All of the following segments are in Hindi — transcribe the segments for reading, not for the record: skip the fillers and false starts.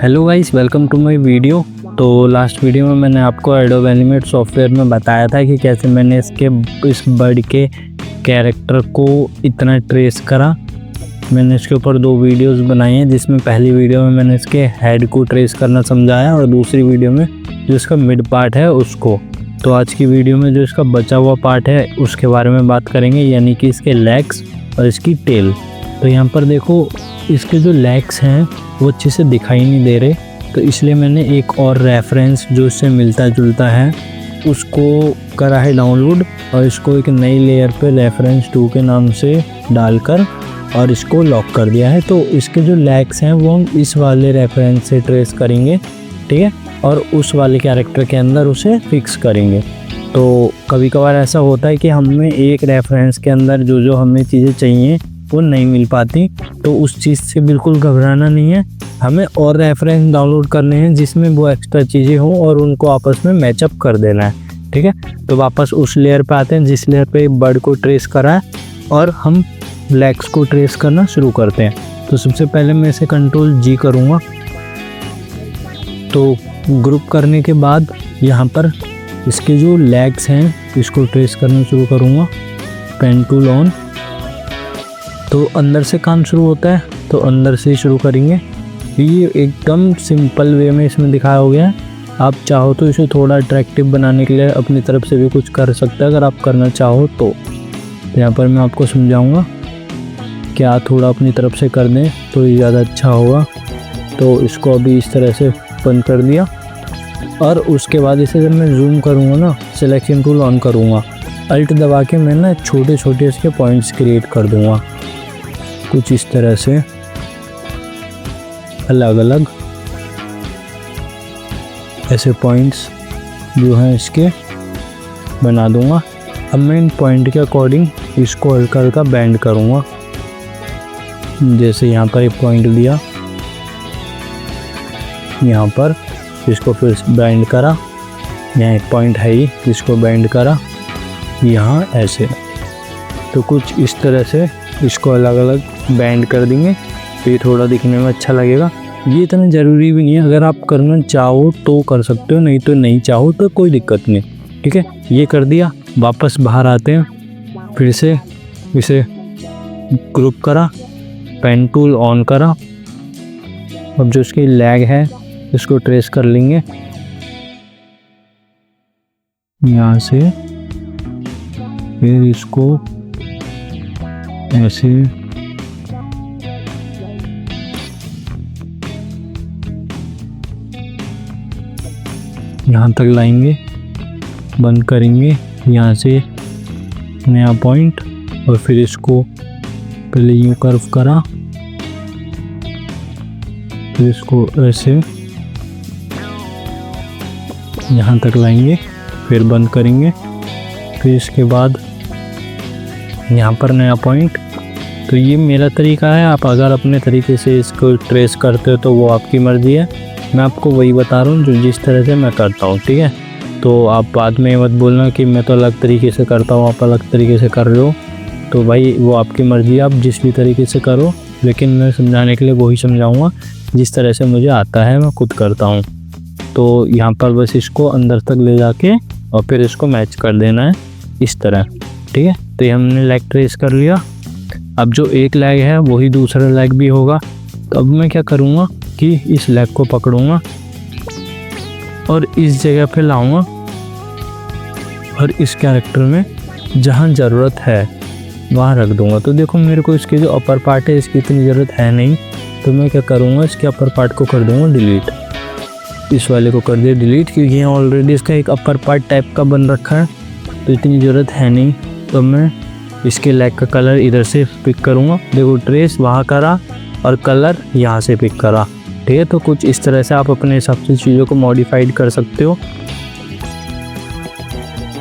Hello guys, welcome to my video. तो लास्ट वीडियो में मैंने आपको एडोब एनिमेट सॉफ्टवेयर में बताया था कि कैसे मैंने इस बर्ड के कैरेक्टर को इतना ट्रेस करा। मैंने इसके ऊपर 2 वीडियोस बनाई हैं, जिसमें पहली वीडियो में मैंने इसके हेड को ट्रेस करना समझाया और दूसरी वीडियो में जो इसका मिड पार्ट है उसको। तो आज की वीडियो में जो इसका बचा हुआ पार्ट है उसके बारे में बात करेंगे, यानी कि इसके लेग्स और इसकी टेल। तो यहाँ पर देखो, इसके जो लेग्स हैं वो अच्छे से दिखाई नहीं दे रहे, तो इसलिए मैंने एक और रेफरेंस जो इससे मिलता जुलता है उसको करा है डाउनलोड, और इसको एक नई लेयर पे रेफरेंस 2 के नाम से डालकर और इसको लॉक कर दिया है। तो इसके जो लेग्स हैं वो हम इस वाले रेफरेंस से ट्रेस करेंगे, ठीक है, और उस वाले कैरेक्टर के अंदर उसे फिक्स करेंगे। तो कभी कभार ऐसा होता है कि हमें एक रेफरेंस के अंदर जो हमें चीज़ें चाहिए वो नहीं मिल पाती, तो उस चीज़ से बिल्कुल घबराना नहीं है। हमें और रेफरेंस डाउनलोड करने हैं जिसमें वो एक्स्ट्रा चीज़ें हों और उनको आपस में मैचअप कर देना है, ठीक है। तो वापस उस लेयर पे आते हैं जिस लेयर पे बर्ड को ट्रेस करा है, और हम लेग्स को ट्रेस करना शुरू करते हैं। तो सबसे पहले मैं इसे Ctrl+G करूँगा। तो ग्रुप करने के बाद यहाँ पर इसके जो लेग्स हैं इसको ट्रेस करना शुरू करूँगा। Pen tool on. तो अंदर से काम शुरू होता है, तो अंदर से ही शुरू करेंगे। ये एकदम सिंपल वे में इसमें दिखाया हो गया है। आप चाहो तो इसे थोड़ा अट्रैक्टिव बनाने के लिए अपनी तरफ से भी कुछ कर सकते हैं, अगर आप करना चाहो तो। यहाँ पर मैं आपको समझाऊंगा कि आप थोड़ा अपनी तरफ से कर दें तो ये ज़्यादा अच्छा होगा। तो इसको अभी इस तरह से बंद कर दिया, और उसके बाद इसे जब मैं जूम करूँगा ना, सिलेक्शन टूल ऑन करूँगा, अल्ट दबा के मैं ना छोटे छोटे इसके पॉइंट्स क्रिएट कर दूँगा, कुछ इस तरह से अलग अलग ऐसे पॉइंट्स जो हैं इसके बना दूंगा। अब मैं इन पॉइंट के अकॉर्डिंग इसको हल्का हल्का बैंड करूंगा। जैसे यहाँ पर एक पॉइंट दिया, यहाँ पर इसको फिर बैंड करा, यहाँ एक पॉइंट है ही इसको बैंड करा, यहाँ ऐसे। तो कुछ इस तरह से इसको अलग अलग बैंड कर देंगे, तो ये थोड़ा दिखने में अच्छा लगेगा। ये इतना ज़रूरी भी नहीं है, अगर आप करना चाहो तो कर सकते हो, नहीं तो नहीं चाहो तो कोई दिक्कत नहीं, ठीक है। ये कर दिया, वापस बाहर आते हैं, फिर से इसे ग्रुप करा, पेन टूल ऑन करा। अब जो इसकी लेग है इसको ट्रेस कर लेंगे यहाँ से, फिर इसको ऐसे यहाँ तक लाएंगे, बंद करेंगे यहाँ से नया पॉइंट, और फिर इसको पहले यूँ कर्व करा, फिर इसको ऐसे यहाँ तक लाएंगे, फिर बंद करेंगे। फिर इसके बाद यहाँ पर नया पॉइंट। तो ये मेरा तरीका है, आप अगर अपने तरीके से इसको ट्रेस करते हो तो वो आपकी मर्ज़ी है। मैं आपको वही बता रहा हूँ जो जिस तरह से मैं करता हूँ, ठीक है। तो आप बाद में मत बोलना कि मैं तो अलग तरीके से करता हूँ, आप अलग तरीके से कर रहे हो। तो भाई वो आपकी मर्ज़ी है, आप जिस भी तरीके से करो, लेकिन मैं समझाने के लिए वही समझाऊँगा जिस तरह से मुझे आता है, मैं खुद करता हूँ। तो यहाँ पर बस इसको अंदर तक ले जाके और फिर इसको मैच कर देना है इस तरह, ठीक है। तो ये हमने लेग ट्रेस कर लिया। अब जो एक लेग है वही दूसरा लेग भी होगा। तो अब मैं क्या करूँगा कि इस लेग को पकड़ूँगा और इस जगह पे लाऊँगा, और इस कैरेक्टर में जहाँ ज़रूरत है वहाँ रख दूँगा। तो देखो, मेरे को इसके जो अपर पार्ट है इसकी इतनी ज़रूरत है नहीं, तो मैं क्या करूँगा, इसके अपर पार्ट को कर दूँगा डिलीट। इस वाले को कर दिया डिलीट, क्योंकि यहाँ ऑलरेडी इसका एक अपर पार्ट टाइप का बन रखा है, तो इतनी ज़रूरत है नहीं। तो मैं इसके लेग का कलर इधर से पिक करूँगा। देखो, ट्रेस वहाँ करा और कलर यहाँ से पिक करा, ठीक है। तो कुछ इस तरह से आप अपने हिसाब से चीज़ों को मॉडिफाइड कर सकते हो।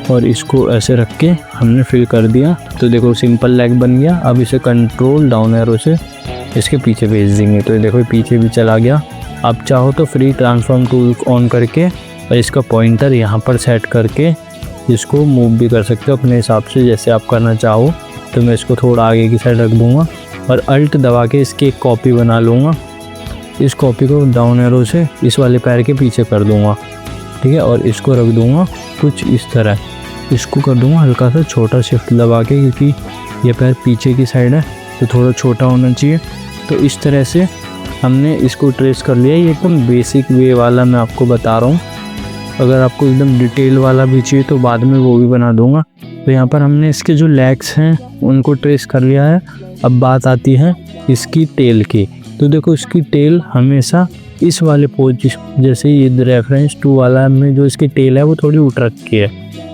और इसको ऐसे रख के हमने फिल कर दिया। तो देखो, सिंपल लेग बन गया। अब इसे कंट्रोल डाउन एरो से इसके पीछे भेज देंगे, तो देखो पीछे भी चला गया। आप चाहो तो फ्री ट्रांसफॉर्म टूल ऑन करके और इसका पॉइंटर यहाँ पर सेट करके इसको मूव भी कर सकते हो अपने हिसाब से, जैसे आप करना चाहो। तो मैं इसको थोड़ा आगे की साइड रख दूँगा और अल्ट दबा के इसकी एक कॉपी बना लूँगा इस कॉपी को डाउन एरो से इस वाले पैर के पीछे कर दूंगा, ठीक है। और इसको रख दूंगा कुछ इस तरह, इसको कर दूंगा हल्का सा छोटा शिफ्ट दबा के, क्योंकि ये पैर पीछे की साइड है तो थोड़ा छोटा होना चाहिए। तो इस तरह से हमने इसको ट्रेस कर लिया। ये एकदम बेसिक वे वाला मैं आपको बता रहा हूँ, अगर आपको एकदम डिटेल वाला भी चाहिए तो बाद में वो भी बना दूंगा। तो यहाँ पर हमने इसके जो लेग्स हैं उनको ट्रेस कर लिया है। अब बात आती है इसकी टेल की। तो देखो इसकी टेल हमेशा इस वाले पोजीशन, जैसे ये रेफरेंस 2 वाला में जो इसकी टेल है वो थोड़ी उठ रखी है,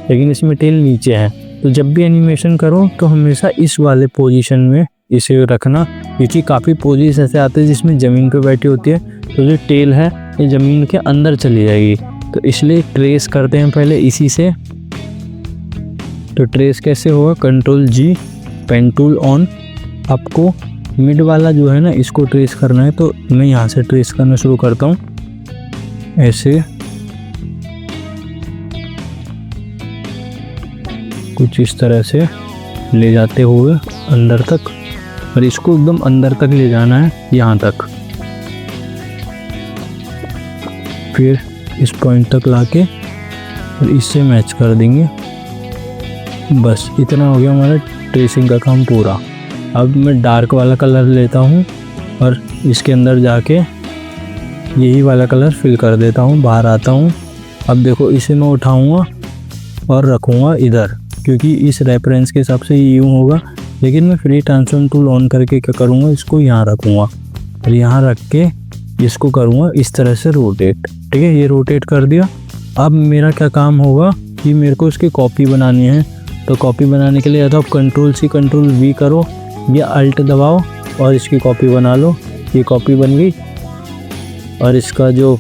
लेकिन इसमें टेल नीचे है। तो जब भी एनिमेशन करो तो हमेशा इस वाले पोजीशन में इसे रखना, क्योंकि काफ़ी पोजीशन ऐसे आते हैं जिसमें ज़मीन पे बैठी होती है, तो जो टेल है ये ज़मीन के अंदर चली जाएगी। तो इसलिए ट्रेस करते हैं पहले इसी से। तो ट्रेस कैसे होगा, Ctrl+G, पेन टूल ऑन। आपको मिड वाला जो है ना इसको ट्रेस करना है, तो मैं यहाँ से ट्रेस करना शुरू करता हूँ ऐसे, कुछ इस तरह से ले जाते हुए अंदर तक, और इसको एकदम अंदर तक ले जाना है यहाँ तक। फिर इस पॉइंट तक लाके और इससे मैच कर देंगे। बस इतना हो गया हमारा ट्रेसिंग का काम पूरा। अब मैं डार्क वाला कलर लेता हूँ और इसके अंदर जाके यही वाला कलर फिल कर देता हूँ, बाहर आता हूँ। अब देखो इसे मैं उठाऊँगा और रखूँगा इधर, क्योंकि इस रेफरेंस के हिसाब से ये यूँ होगा, लेकिन मैं फ्री ट्रांसफॉर्म टूल ऑन करके क्या करूँगा, इसको यहाँ रखूँगा और यहाँ रख के इसको करूँगा इस तरह से रोटेट, ठीक है। ये रोटेट कर दिया। अब मेरा क्या काम होगा कि मेरे को इसकी कॉपी बनानी है। तो कॉपी बनाने के लिए या तो आप Ctrl+C Ctrl+V करो या Alt दबाओ और इसकी कॉपी बना लो। ये कॉपी बन गई और इसका जो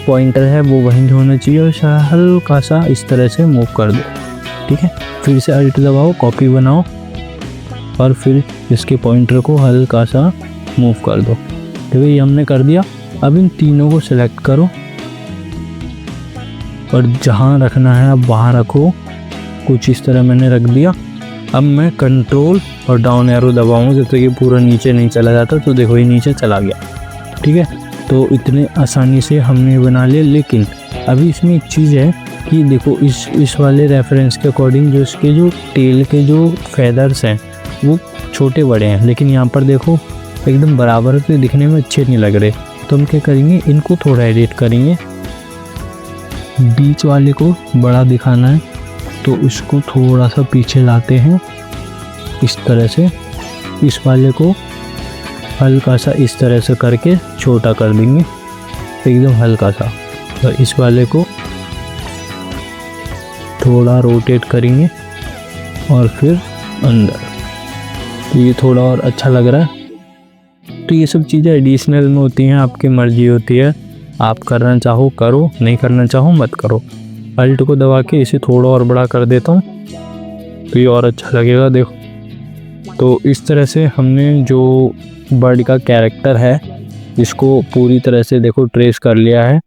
पॉइंटर है वो वहीं होना चाहिए और हल्का सा इस तरह से मूव कर दो, ठीक है। फिर से Alt दबाओ, कॉपी बनाओ और फिर इसके पॉइंटर को हल्का सा मूव कर दो, ठीक है। ये हमने कर दिया। अब इन तीनों को सिलेक्ट करो और जहाँ रखना है अब वहाँ रखो, कुछ इस तरह मैंने रख दिया। अब मैं कंट्रोल और डाउन एरो दबाऊंगा जब तक ये पूरा नीचे नहीं चला जाता। तो देखो ये नीचे चला गया, ठीक है। तो इतने आसानी से हमने बना लिया। लेकिन अभी इसमें एक चीज़ है कि देखो इस वाले रेफरेंस के अकॉर्डिंग जो इसके जो टेल के जो फेदर्स हैं वो छोटे बड़े हैं, लेकिन यहाँ पर देखो एकदम बराबर से दिखने में अच्छे नहीं लग रहे। तो हम क्या करेंगे, इनको थोड़ा एडिट करेंगे। बीच वाले को बड़ा दिखाना है तो इसको थोड़ा सा पीछे लाते हैं इस तरह से। इस वाले को हल्का सा इस तरह से करके छोटा कर देंगे एकदम हल्का सा, और इस वाले को थोड़ा रोटेट करेंगे और फिर अंदर। तो ये थोड़ा और अच्छा लग रहा है। तो ये सब चीज़ें एडिशनल में होती हैं, आपकी मर्जी होती है, आप करना चाहो करो, नहीं करना चाहो मत करो। अल्ट को दबा के इसे थोड़ा और बड़ा कर देता हूँ तो ये और अच्छा लगेगा। देखो तो इस तरह से हमने जो बर्ड का कैरेक्टर है इसको पूरी तरह से देखो ट्रेस कर लिया है।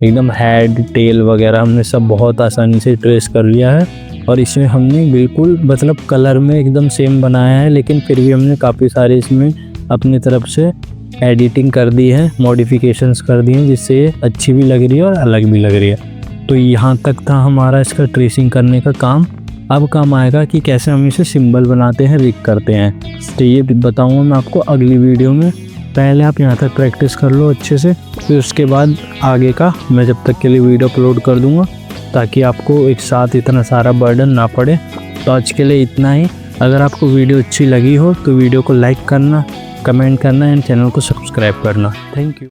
एकदम हेड टेल वगैरह हमने सब बहुत आसानी से ट्रेस कर लिया है। और इसमें हमने बिल्कुल मतलब कलर में एकदम सेम बनाया है, लेकिन फिर भी हमने काफ़ी सारे इसमें अपनी तरफ से एडिटिंग कर दी है, मॉडिफिकेशंस कर दी हैं, जिससे ये अच्छी भी लग रही है और अलग भी लग रही है। तो यहाँ तक था हमारा इसका ट्रेसिंग करने का काम। अब काम आएगा कि कैसे हम इसे सिंबल बनाते हैं, रिग करते हैं। तो ये बताऊँगा मैं आपको अगली वीडियो में। पहले आप यहाँ तक प्रैक्टिस कर लो अच्छे से, फिर उसके बाद आगे का मैं जब तक के लिए वीडियो अपलोड कर दूँगा, ताकि आपको एक साथ इतना सारा बर्डन ना पड़े। तो आज के लिए इतना ही। अगर आपको वीडियो अच्छी लगी हो तो वीडियो को लाइक करना, कमेंट करना एंड चैनल को सब्सक्राइब करना। Thank you.